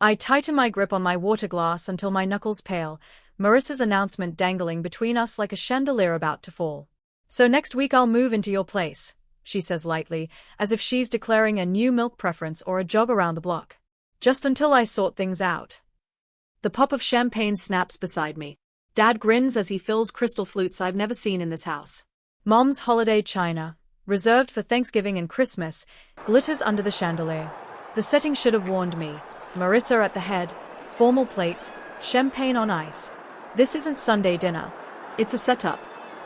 I tighten my grip on my water glass until my knuckles pale, Marissa's announcement dangling between us like a chandelier about to fall. So next week I'll move into your place, she says lightly, as if she's declaring a new milk preference or a jog around the block. Just until I sort things out. The pop of champagne snaps beside me. Dad grins as he fills crystal flutes I've never seen in this house. Mom's holiday china, reserved for Thanksgiving and Christmas, glitters under the chandelier. The setting should have warned me. Marissa at the head, formal plates, champagne on ice. This isn't Sunday dinner. It's a setup.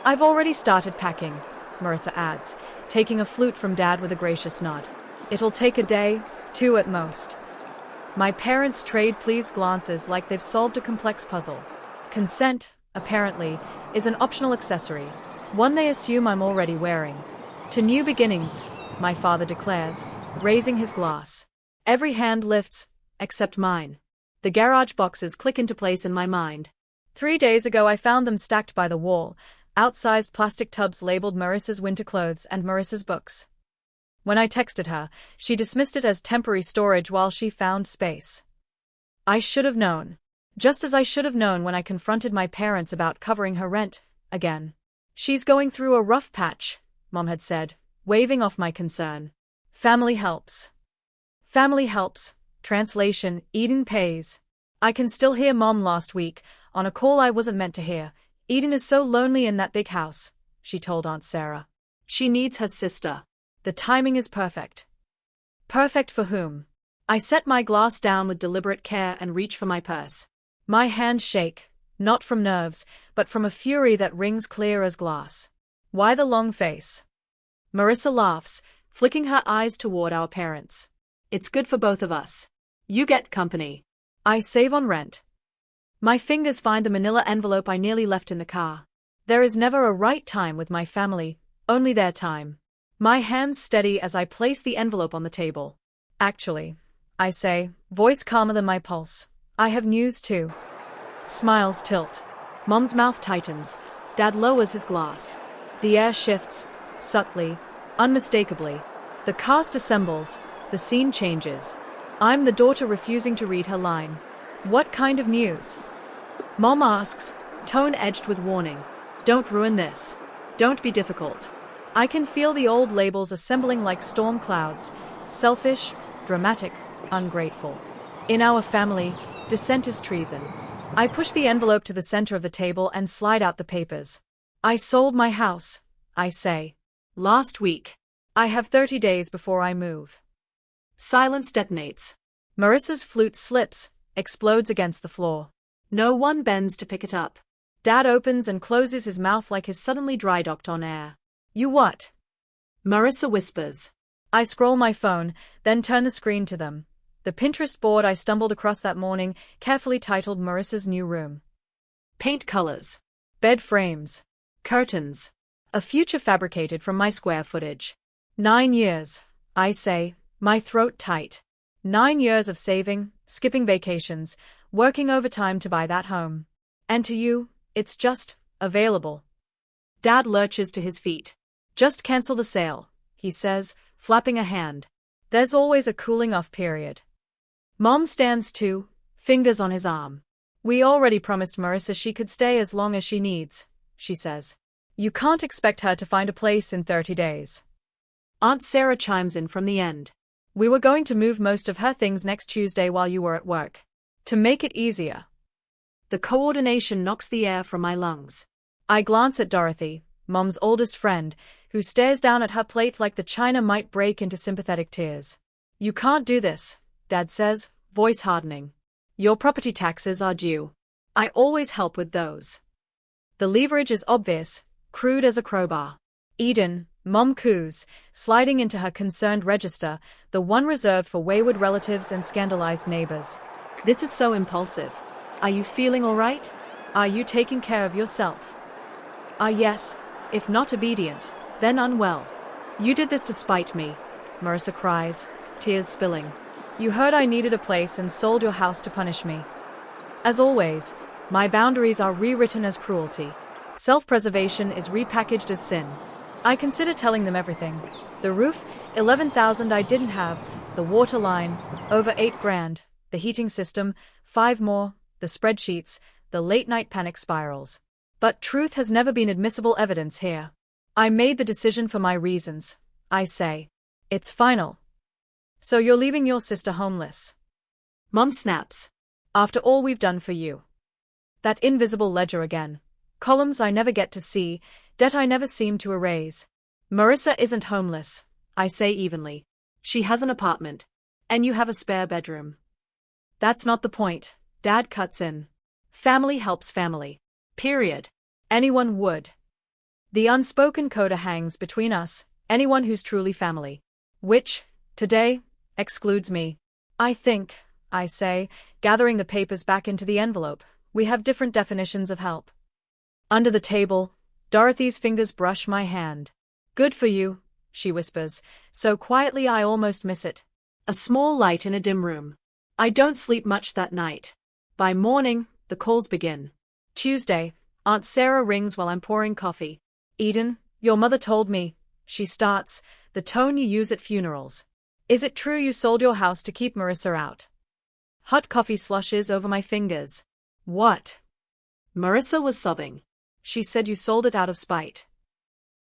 I've already started packing, Marissa adds, taking a flute from Dad with a gracious nod. It'll take a day, 2 at most. My parents trade pleased glances like they've solved a complex puzzle. Consent, apparently, is an optional accessory, one they assume I'm already wearing. To new beginnings, my father declares, raising his glass. Every hand lifts, except mine. The garage boxes click into place in my mind. 3 days ago I found them stacked by the wall, outsized plastic tubs labeled Marissa's winter clothes and Marissa's books. When I texted her, she dismissed it as temporary storage while she found space. I should have known. Just as I should have known when I confronted my parents about covering her rent, again. She's going through a rough patch, Mom had said, waving off my concern. Family helps. Family helps. Translation, Eden pays. I can still hear Mom last week, on a call I wasn't meant to hear. Eden is so lonely in that big house, she told Aunt Sarah. She needs her sister. The timing is perfect. Perfect for whom? I set my glass down with deliberate care and reach for my purse. My hands shake, not from nerves, but from a fury that rings clear as glass. Why the long face? Marissa laughs, flicking her eyes toward our parents. It's good for both of us. You get company. I save on rent. My fingers find the manila envelope I nearly left in the car. There is never a right time with my family, only their time. My hands steady as I place the envelope on the table. Actually, I say, voice calmer than my pulse. I have news too. Smiles tilt. Mom's mouth tightens. Dad lowers his glass. The air shifts, subtly, unmistakably. The cast assembles, the scene changes. I'm the daughter refusing to read her line. What kind of news? Mom asks, tone edged with warning. Don't ruin this. Don't be difficult. I can feel the old labels assembling like storm clouds. Selfish, dramatic, ungrateful. In our family, dissent is treason. I push the envelope to the center of the table and slide out the papers. I sold my house, I say. Last week. I have 30 days before I move. Silence detonates. Marissa's flute slips, explodes against the floor. No one bends to pick it up. Dad opens and closes his mouth like he's suddenly dry-docked on air. You what? Marissa whispers. I scroll my phone, then turn the screen to them. The Pinterest board I stumbled across that morning, carefully titled Marissa's New Room. Paint colors. Bed frames. Curtains. A future fabricated from my square footage. 9 years, I say, my throat tight. 9 years of saving, skipping vacations, working overtime to buy that home. And to you, it's just available. Dad lurches to his feet. Just cancel the sale, he says, flapping a hand. There's always a cooling-off period. Mom stands too, fingers on his arm. We already promised Marissa she could stay as long as she needs, she says. You can't expect her to find a place in 30 days. Aunt Sarah chimes in from the end. We were going to move most of her things next Tuesday while you were at work. To make it easier. The coordination knocks the air from my lungs. I glance at Dorothy, Mom's oldest friend, who stares down at her plate like the china might break into sympathetic tears. You can't do this, Dad says, voice hardening. Your property taxes are due. I always help with those. The leverage is obvious, crude as a crowbar. Eden, Mom coos, sliding into her concerned register, the one reserved for wayward relatives and scandalized neighbors. This is so impulsive. Are you feeling all right? Are you taking care of yourself? Yes, if not obedient, then unwell. You did this to spite me, Marissa cries, tears spilling. You heard I needed a place and sold your house to punish me. As always, my boundaries are rewritten as cruelty. Self-preservation is repackaged as sin. I consider telling them everything. The roof, $11,000 I didn't have, the water line, over $8,000, the heating system, 5 more, the spreadsheets, the late-night panic spirals. But truth has never been admissible evidence here. I made the decision for my reasons, I say. It's final. So you're leaving your sister homeless? Mom snaps. After all we've done for you. That invisible ledger again. Columns I never get to see, debt I never seem to erase. Marissa isn't homeless, I say evenly. She has an apartment. And you have a spare bedroom. That's not the point, Dad cuts in. Family helps family. Period. Anyone would. The unspoken coda hangs between us, anyone who's truly family. Which, today, excludes me. I think, I say, gathering the papers back into the envelope, we have different definitions of help. Under the table, Dorothy's fingers brush my hand. Good for you, she whispers, so quietly I almost miss it. A small light in a dim room. I don't sleep much that night. By morning, the calls begin. Tuesday, Aunt Sarah rings while I'm pouring coffee. Eden, your mother told me, she starts, the tone you use at funerals. Is it true you sold your house to keep Marissa out? Hot coffee slushes over my fingers. What? Marissa was sobbing. She said you sold it out of spite.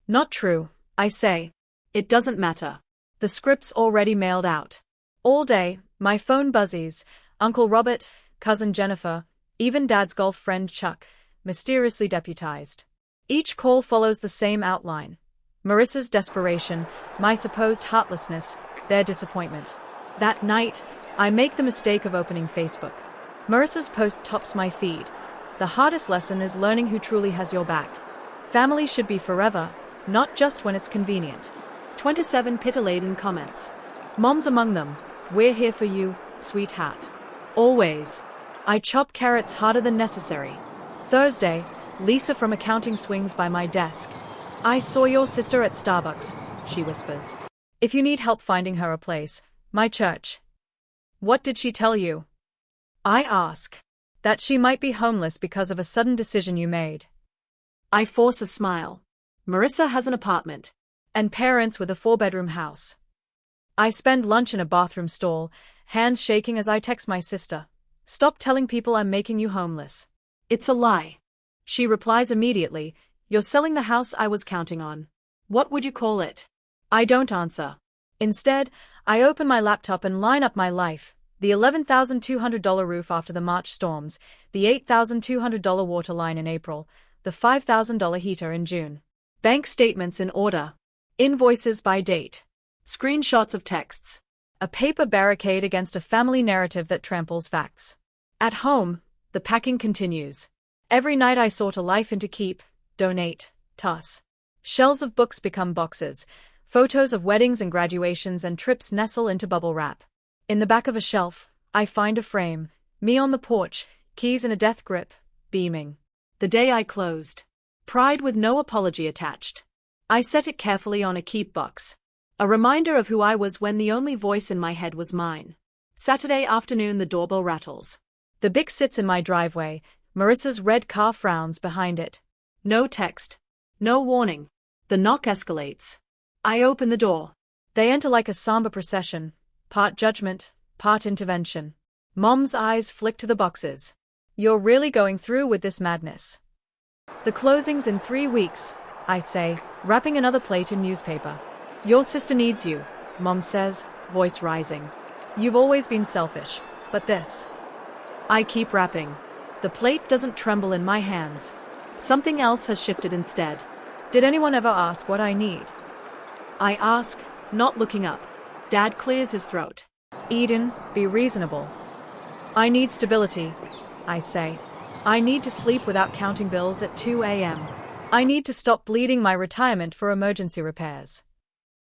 Not true, I say. It doesn't matter. The script's already mailed out. All day, my phone buzzies, Uncle Robert, Cousin Jennifer, even Dad's golf friend Chuck, mysteriously deputized. Each call follows the same outline. Marissa's desperation, my supposed heartlessness, their disappointment. That night, I make the mistake of opening Facebook. Marissa's post tops my feed. The hardest lesson is learning who truly has your back. Family should be forever, not just when it's convenient. 27 pity-laden comments. Mom's among them. We're here for you, sweetheart. Always. I chop carrots harder than necessary. Thursday, Lisa from accounting swings by my desk. I saw your sister at Starbucks, she whispers. If you need help finding her a place, my church. What did she tell you? I ask. That she might be homeless because of a sudden decision you made. I force a smile. Marissa has an apartment. And parents with a 4-bedroom house. I spend lunch in a bathroom stall, hands shaking as I text my sister. Stop telling people I'm making you homeless. It's a lie. She replies immediately, you're selling the house I was counting on. What would you call it? I don't answer. Instead, I open my laptop and line up my life. The $11,200 roof after the March storms, the $8,200 water line in April, the $5,000 heater in June. Bank statements in order. Invoices by date. Screenshots of texts. A paper barricade against a family narrative that tramples facts. At home, the packing continues. Every night I sort a life into keep, donate, toss. Shelves of books become boxes. Photos of weddings and graduations and trips nestle into bubble wrap. In the back of a shelf, I find a frame. Me on the porch, keys in a death grip, beaming. The day I closed. Pride with no apology attached. I set it carefully on a keep box. A reminder of who I was when the only voice in my head was mine. Saturday afternoon the doorbell rattles. The Bic sits in my driveway, Marissa's red car frowns behind it. No text. No warning. The knock escalates. I open the door. They enter like a somber procession, part judgment, part intervention. Mom's eyes flick to the boxes. You're really going through with this madness. The closing's in 3 weeks, I say, wrapping another plate in newspaper. Your sister needs you, Mom says, voice rising. You've always been selfish, but this. I keep wrapping. The plate doesn't tremble in my hands. Something else has shifted instead. Did anyone ever ask what I need? I ask, not looking up. Dad clears his throat. Eden, be reasonable. I need stability, I say. I need to sleep without counting bills at 2 a.m. I need to stop bleeding my retirement for emergency repairs.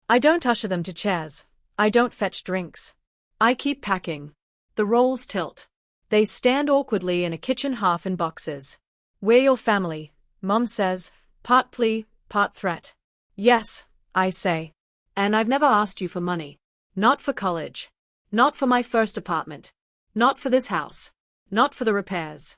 I don't usher them to chairs. I don't fetch drinks. I keep packing. The rolls tilt. They stand awkwardly in a kitchen half in boxes. We're your family, Mom says, part plea, part threat. Yes, I say. And I've never asked you for money. Not for college. Not for my first apartment. Not for this house. Not for the repairs.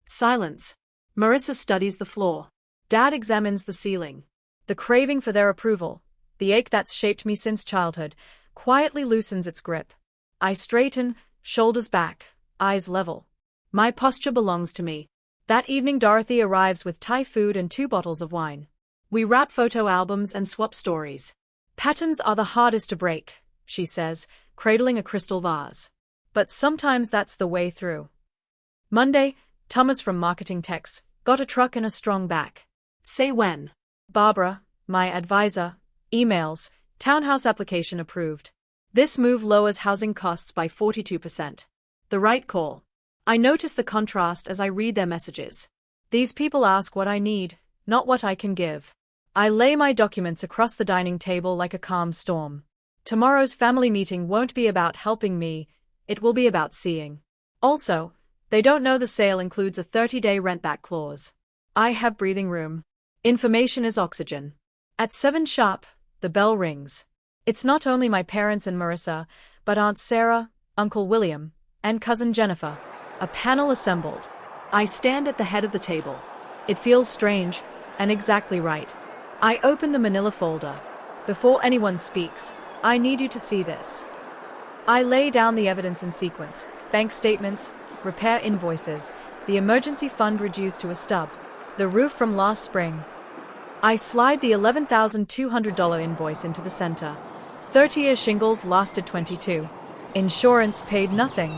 Silence. Marissa studies the floor. Dad examines the ceiling. The craving for their approval, the ache that's shaped me since childhood, quietly loosens its grip. I straighten, shoulders back, eyes level. My posture belongs to me. That evening Dorothy arrives with Thai food and 2 bottles of wine. We wrap photo albums and swap stories. Patterns are the hardest to break, she says, cradling a crystal vase. But sometimes that's the way through. Monday, Thomas from marketing texts, got a truck and a strong back. Say when. Barbara, my advisor, emails, townhouse application approved. This move lowers housing costs by 42%. The right call. I notice the contrast as I read their messages. These people ask what I need, not what I can give. I lay my documents across the dining table like a calm storm. Tomorrow's family meeting won't be about helping me, it will be about seeing. Also, they don't know the sale includes a 30-day rent-back clause. I have breathing room. Information is oxygen. At 7 sharp, the bell rings. It's not only my parents and Marissa, but Aunt Sarah, Uncle William, and Cousin Jennifer. A panel assembled. I stand at the head of the table. It feels strange, and exactly right. I open the manila folder. Before anyone speaks, I need you to see this. I lay down the evidence in sequence: bank statements, repair invoices, the emergency fund reduced to a stub, the roof from last spring. I slide the $11,200 invoice into the center. 30-year shingles lasted 22. Insurance paid nothing.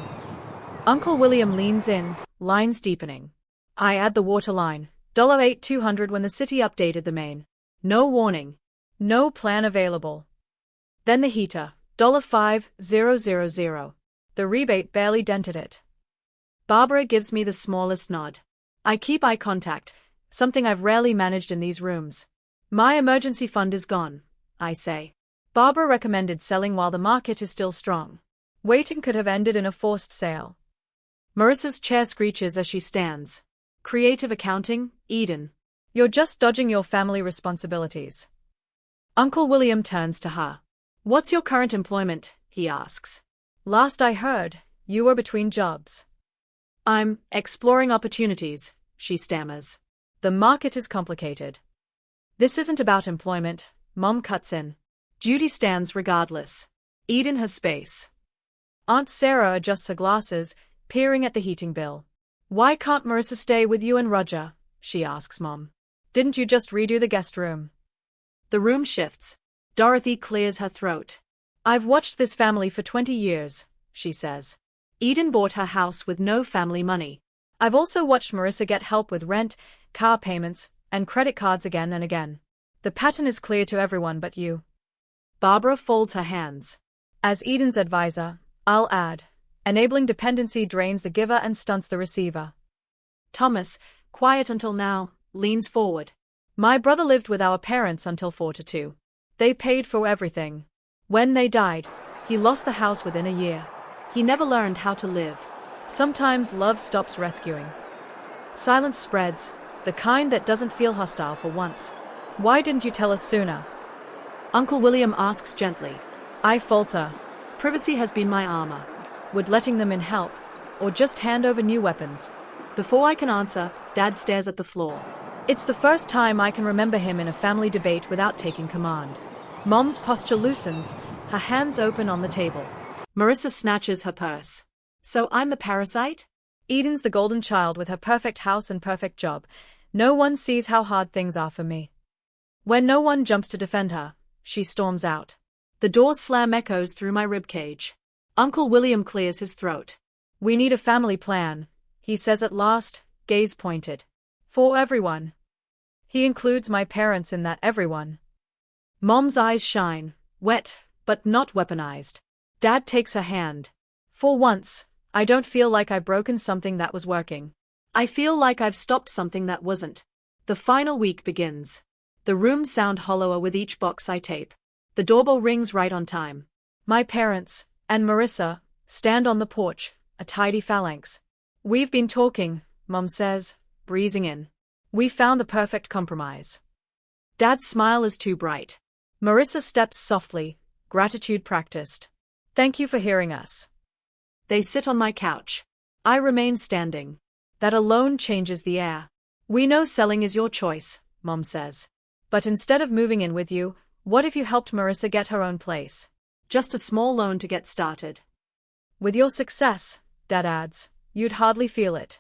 Uncle William leans in, lines deepening. I add the waterline, $8,200 when the city updated the main. No warning. No plan available. Then the heater, $5,000. The rebate barely dented it. Barbara gives me the smallest nod. I keep eye contact, something I've rarely managed in these rooms. My emergency fund is gone, I say. Barbara recommended selling while the market is still strong. Waiting could have ended in a forced sale. Marissa's chair screeches as she stands. Creative accounting, Eden. You're just dodging your family responsibilities. Uncle William turns to her. What's your current employment? He asks. Last I heard, you were between jobs. I'm exploring opportunities, she stammers. The market is complicated. This isn't about employment, Mom cuts in. Duty stands regardless. Eden has space. Aunt Sarah adjusts her glasses, peering at the heating bill. Why can't Marissa stay with you and Roger? She asks Mom. Didn't you just redo the guest room? The room shifts. Dorothy clears her throat. I've watched this family for 20 years, she says. Eden bought her house with no family money. I've also watched Marissa get help with rent, car payments, and credit cards again and again. The pattern is clear to everyone but you. Barbara folds her hands. As Eden's advisor, I'll add, enabling dependency drains the giver and stunts the receiver. Thomas, quiet until now, leans forward. My brother lived with our parents until 4 to 2. They paid for everything. When they died, he lost the house within a year. He never learned how to live. Sometimes love stops rescuing. Silence spreads, the kind that doesn't feel hostile for once. Why didn't you tell us sooner? Uncle William asks gently. I falter. Privacy has been my armor. Would letting them in help, or just hand over new weapons? Before I can answer, Dad stares at the floor. It's the first time I can remember him in a family debate without taking command. Mom's posture loosens, her hands open on the table. Marissa snatches her purse. So I'm the parasite? Eden's the golden child with her perfect house and perfect job. No one sees how hard things are for me. When no one jumps to defend her, she storms out. The door slam echoes through my ribcage. Uncle William clears his throat. We need a family plan, he says at last, gaze pointed. For everyone. He includes my parents in that everyone. Mom's eyes shine, wet, but not weaponized. Dad takes her hand. For once, I don't feel like I've broken something that was working. I feel like I've stopped something that wasn't. The final week begins. The rooms sound hollower with each box I tape. The doorbell rings right on time. My parents, and Marissa, stand on the porch, a tidy phalanx. We've been talking, Mom says, breezing in. We found the perfect compromise. Dad's smile is too bright. Marissa steps softly, gratitude practiced. Thank you for hearing us. They sit on my couch. I remain standing. That alone changes the air. We know selling is your choice, Mom says. But instead of moving in with you, what if you helped Marissa get her own place? Just a small loan to get started. With your success, Dad adds, you'd hardly feel it.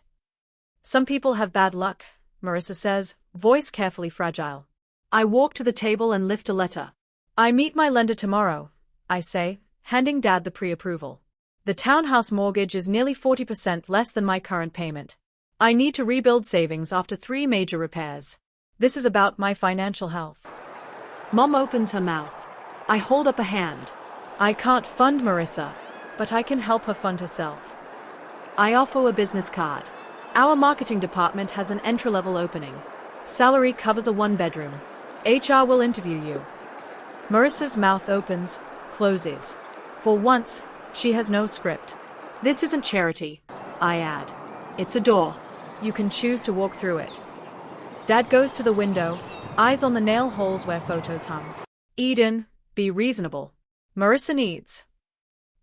Some people have bad luck, Marissa says, voice carefully fragile. I walk to the table and lift a letter. I meet my lender tomorrow, I say, handing Dad the pre-approval. The townhouse mortgage is nearly 40% less than my current payment. I need to rebuild savings after 3 major repairs. This is about my financial health. Mom opens her mouth. I hold up a hand. I can't fund Marissa, but I can help her fund herself. I offer a business card. Our marketing department has an entry-level opening. Salary covers a 1-bedroom. HR will interview you. Marissa's mouth opens, closes. For once, she has no script. This isn't charity, I add. It's a door. You can choose to walk through it. Dad goes to the window, eyes on the nail holes where photos hung. Eden, be reasonable. Marissa needs.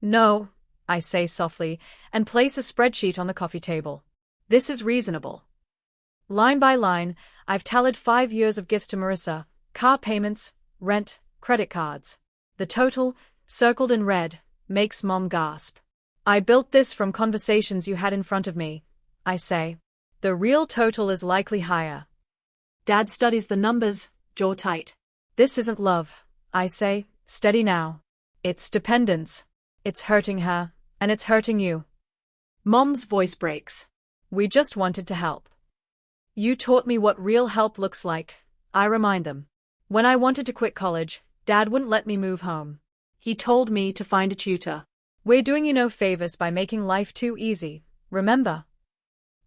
No, I say softly, and place a spreadsheet on the coffee table. This is reasonable. Line by line, I've tallied 5 years of gifts to Marissa, car payments, rent, credit cards. The total, circled in red, makes Mom gasp. I built this from conversations you had in front of me, I say. The real total is likely higher. Dad studies the numbers, jaw tight. This isn't love, I say, steady now. It's dependence. It's hurting her, and it's hurting you. Mom's voice breaks. We just wanted to help. You taught me what real help looks like, I remind them. When I wanted to quit college, Dad wouldn't let me move home. He told me to find a tutor. We're doing you no favors by making life too easy, remember?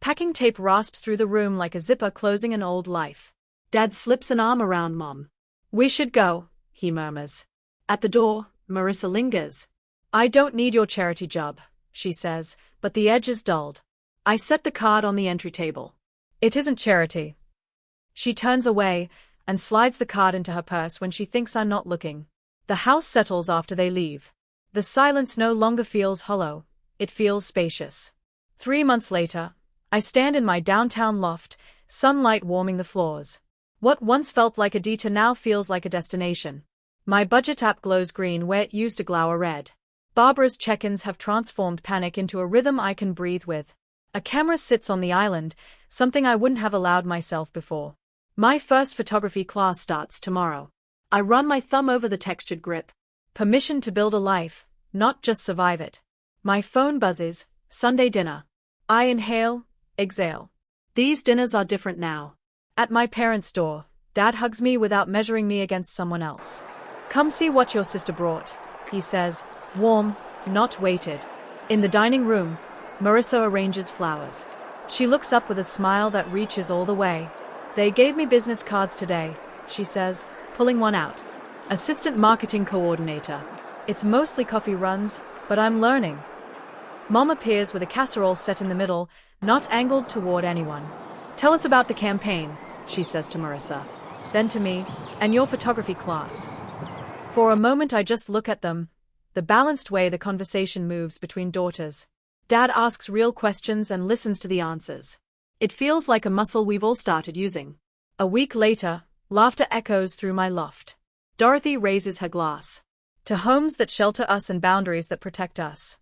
Packing tape rasps through the room like a zipper closing an old life. Dad slips an arm around Mom. We should go, he murmurs. At the door, Marissa lingers. I don't need your charity job, she says, but the edge is dulled. I set the card on the entry table. It isn't charity. She turns away and slides the card into her purse when she thinks I'm not looking. The house settles after they leave. The silence no longer feels hollow, it feels spacious. 3 months later, I stand in my downtown loft, sunlight warming the floors. What once felt like a detour now feels like a destination. My budget app glows green where it used to glower red. Barbara's check-ins have transformed panic into a rhythm I can breathe with. A camera sits on the island, something I wouldn't have allowed myself before. My first photography class starts tomorrow. I run my thumb over the textured grip. Permission to build a life, not just survive it. My phone buzzes, Sunday dinner. I inhale, exhale. These dinners are different now. At my parents' door, Dad hugs me without measuring me against someone else. Come see what your sister brought, he says, warm, not weighted. In the dining room, Marissa arranges flowers. She looks up with a smile that reaches all the way. They gave me business cards today, she says, pulling one out. Assistant marketing coordinator. It's mostly coffee runs, but I'm learning. Mom appears with a casserole set in the middle, not angled toward anyone. Tell us about the campaign, she says to Marissa. Then to me, and your photography class. For a moment I just look at them, the balanced way the conversation moves between daughters. Dad asks real questions and listens to the answers. It feels like a muscle we've all started using. A week later, laughter echoes through my loft. Dorothy raises her glass. To homes that shelter us and boundaries that protect us.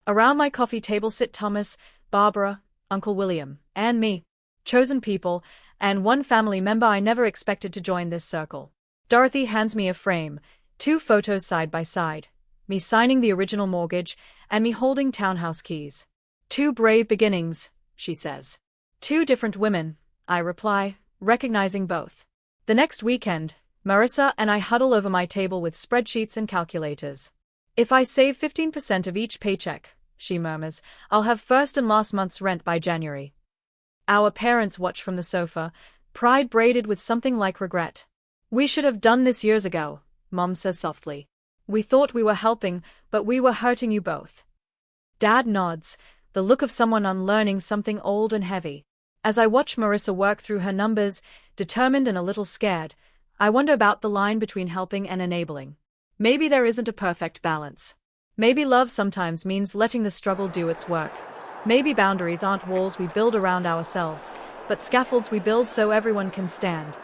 Around my coffee table sit Thomas, Barbara, Uncle William, and me. Chosen people, and one family member I never expected to join this circle. Dorothy hands me a frame, 2 photos side by side. Me signing the original mortgage, and me holding townhouse keys. 2 brave beginnings, she says. 2 different women, I reply, recognizing both. The next weekend, Marissa and I huddle over my table with spreadsheets and calculators. If I save 15% of each paycheck, she murmurs, I'll have first and last month's rent by January. Our parents watch from the sofa, pride braided with something like regret. We should have done this years ago, Mom says softly. We thought we were helping, but we were hurting you both. Dad nods, the look of someone unlearning something old and heavy. As I watch Marissa work through her numbers, determined and a little scared, I wonder about the line between helping and enabling. Maybe there isn't a perfect balance. Maybe love sometimes means letting the struggle do its work. Maybe boundaries aren't walls we build around ourselves, but scaffolds we build so everyone can stand.